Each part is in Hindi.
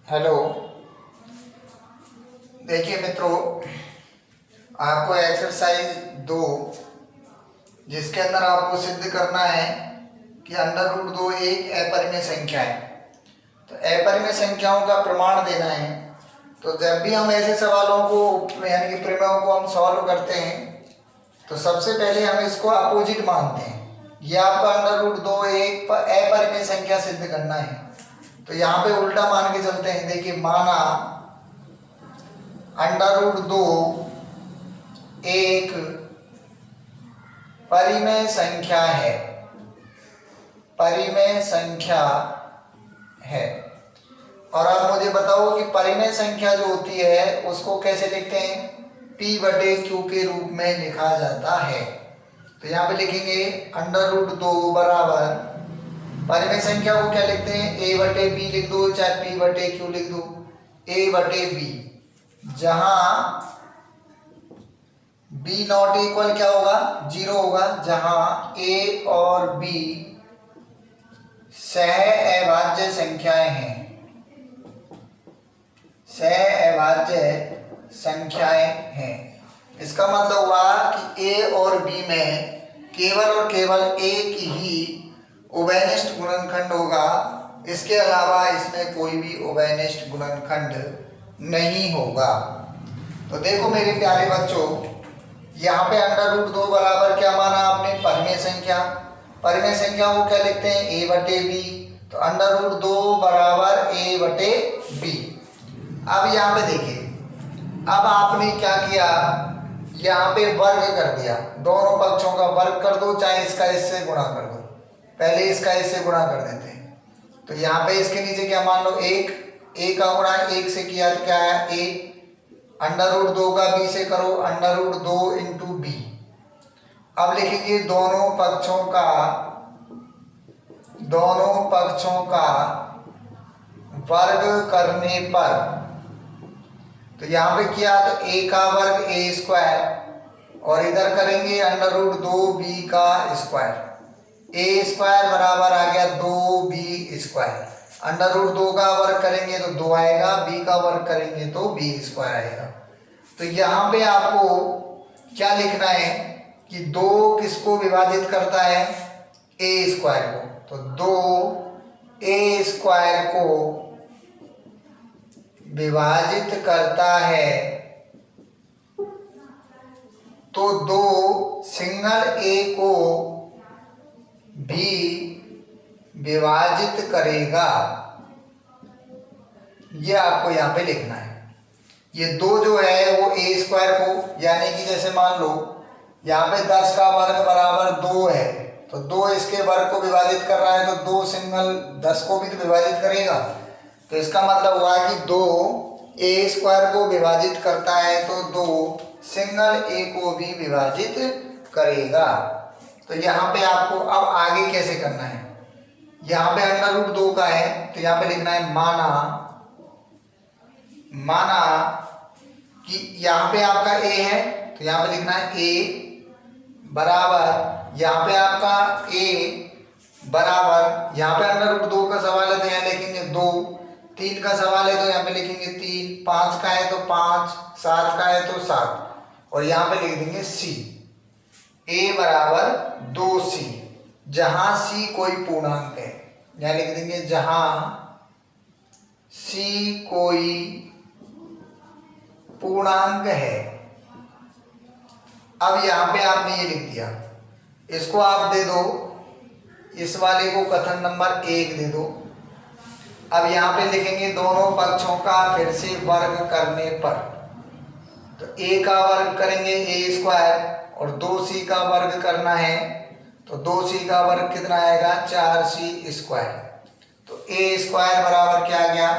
हेलो। देखिए मित्रों, आपको एक्सरसाइज 2 जिसके अंदर आपको सिद्ध करना है कि √2 एक अपरिमेय संख्या है। तो अपरिमेय संख्याओं का प्रमाण देना है। तो जब भी हम ऐसे सवालों को यानी कि प्रमेयों को हम सॉल्व करते हैं तो सबसे पहले हम इसको अपोजिट मानते हैं। ये आपका √2 एक अपरिमेय संख्या सिद्ध करना है। तो यहाँ पे उल्टा मान के चलते हैं। देखिए, माना √2 एक परिमेय संख्या है, परिमेय संख्या है। और आप मुझे बताओ कि परिमेय संख्या जो होती है उसको कैसे लिखते हैं? P/Q के रूप में लिखा जाता है। तो यहाँ पे लिखेंगे √2 बराबर परिमेय संख्या को क्या लिखते हैं? A/B लिख दो, चाहे P/Q लिख दो। A/B, जहां B नॉट इक्वल क्या होगा? 0 होगा। जहां A और B सहअभाज्य संख्याएं हैं, सहअभाज्य संख्याएं हैं। इसका मतलब हुआ कि A और B में केवल और केवल एक ही उभयनिष्ठ गुणनखंड होगा। इसके अलावा इसमें कोई भी उभयनिष्ठ गुणनखंड नहीं होगा। तो देखो मेरे प्यारे बच्चों, यहाँ पे √2 बराबर क्या माना आपने? परिमेय संख्या। परिमेय संख्या को क्या लिखते हैं? A/B। तो √2 बराबर A/B। अब यहाँ पे देखिए, अब आपने क्या किया? यहाँ पे वर्ग कर दिया। दोनों पक्षों का वर्ग कर दो, चाहे इसका इससे गुणा कर दो। पहले इसका इससे गुणा कर देते हैं। तो यहाँ पे इसके नीचे क्या मान लो? 1। A का गुणा 1 से किया तो क्या है? A। √2 का B से करो, √2 × B। अब लिखेंगे दोनों पक्षों का वर्ग करने पर। तो यहाँ पे किया तो A का वर्ग A² और इधर करेंगे √2B का स्क्वायर। A² बराबर आ गया 2B²। √2 का वर्ग करेंगे तो 2 आएगा, B का वर्ग करेंगे तो B² आएगा। तो यहाँ पे आपको क्या लिखना है कि 2 किसको विभाजित करता है? A² को। तो 2A² को विभाजित करता है तो 2 सिंगल A को भी विभाजित करेगा। ये आपको यहाँ पे लिखना है। ये 2 जो है वो A² को, यानी कि जैसे मान लो यहाँ पे 10 का वर्ग बराबर 2 है, तो 2 इसके वर्ग को विभाजित कर रहा है तो 2 सिंगल 10 को भी तो विभाजित करेगा। तो इसका मतलब हुआ कि 2 A² को विभाजित करता है तो 2 सिंगल A को भी विभाजित करेगा। तो यहाँ पे आपको अब आगे कैसे करना है? यहाँ पे √2 का है तो यहाँ पे लिखना है माना कि यहाँ पे आपका A है तो यहाँ पे लिखना है A बराबर, यहाँ पे आपका A बराबर, यहाँ पे √2 का सवाल है तो यहाँ लिखेंगे 2, 3 का सवाल है तो यहाँ पे लिखेंगे 3, 5 का है तो 5, 7 का है तो 7 और यहाँ पे लिख देंगे C। A बराबर 2C, जहां C कोई पूर्णांक है। यहाँ लिख देंगे जहां C कोई पूर्णांक है। अब यहाँ पे आपने ये लिख दिया, इसको आप दे दो, इस वाले को कथन नंबर 1 दे दो। अब यहाँ पे लिखेंगे दोनों पक्षों का फिर से वर्ग करने पर। तो A का वर्ग करेंगे A² और 2C का वर्ग करना है तो 2C का वर्ग कितना आएगा? 4C²। तो A² बराबर क्या आ गया?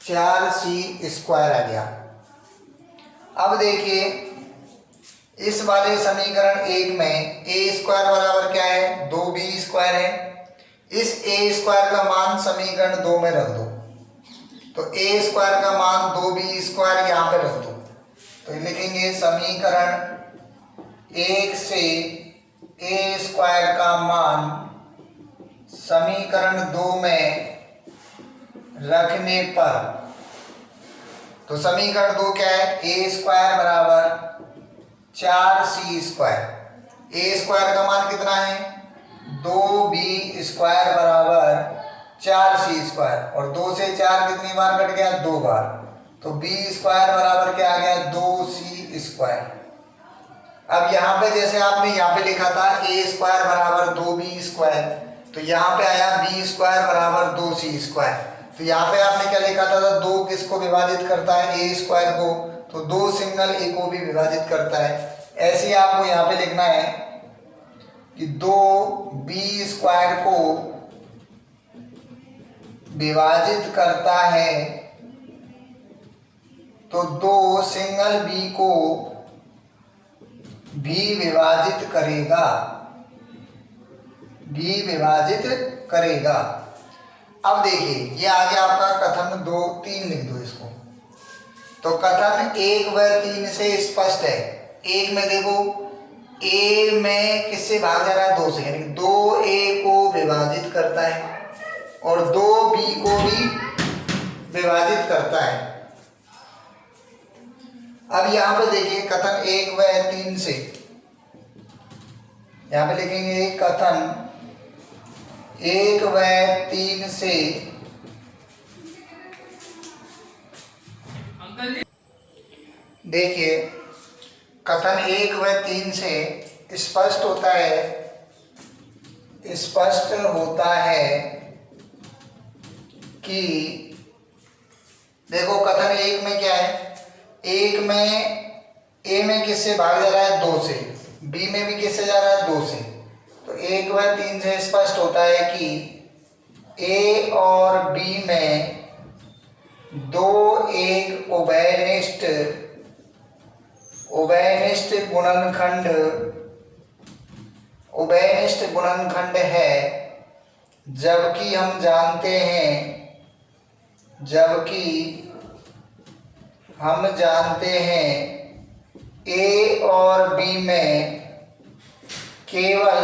4C² आ गया। अब देखिए इस वाले समीकरण 1 में A² बराबर क्या है? 2B² है। इस A² का मान समीकरण 2 में रख दो। तो A² का मान 2B² यहाँ पे रख दो। तो लिखेंगे समीकरण 1 से A² का मान समीकरण 2 में रखने पर तो समीकरण 2 क्या है, ए स्क्वायर बराबर 4c स्क्वायर। ए स्क्वायर का मान कितना है 2b स्क्वायर बराबर 4c स्क्वायर, और 2 से 4 कितनी बार कट गया 2 बार, तो b स्क्वायर बराबर क्या आ गया 2c स्क्वायर। अब यहाँ पे जैसे आपने यहाँ पे लिखा था ए स्क्वायर बराबर 2b स्क्वायर, तो यहाँ पे आया b स्क्वायर बराबर 2c स्क्वायर। तो यहाँ पे आपने क्या लिखा था 2 किसको विभाजित करता है ए स्क्वायर को, तो 2 सिंगल ए को भी विभाजित करता है। ऐसे ही आपको यहाँ पे लिखना है कि 2b स्क्वायर को विभाजित करता है, तो 2 सिंगल b को भी विभाजित करेगा, भी विभाजित करेगा। अब देखिए ये आ गया आपका कथन 2, 3 लिख दो इसको। तो कथन 1 व 3 से स्पष्ट है। एक में देखो a में किससे भाग जा रहा है 2 से, यानी 2a को विभाजित करता है और 2b को भी विभाजित करता है। अब यहाँ पे देखिए कथन 1 व 3 से, यहाँ पे लिखेंगे कथन 1 व 3 से देखिए कथन 1 व 3 से स्पष्ट होता है कि देखो कथन 1 में क्या है, 1 में a में किससे भाग जा रहा है 2 से, b में भी किससे जा रहा है 2 से। तो 1 व 3 से स्पष्ट होता है कि a और b में 2 एक उभयनिष्ठ गुणनखंड है, जबकि हम जानते हैं a और b में केवल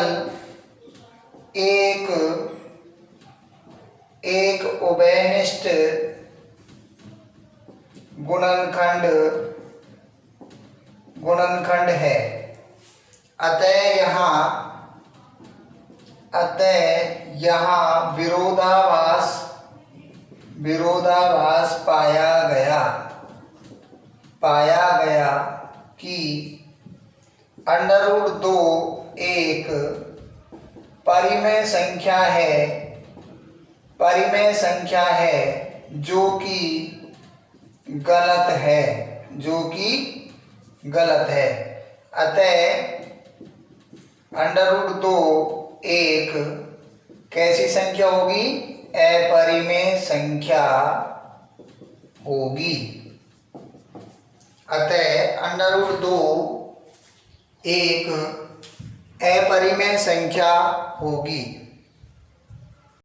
एक उभयनिष्ठ गुणनखंड है। अतः यहाँ विरोधाभास पाया गया कि √2 एक परिमेय संख्या है जो कि गलत है। अतः √2 एक कैसी संख्या होगी, अपरिमेय संख्या होगी। अतः √2 एक अपरिमेय संख्या होगी।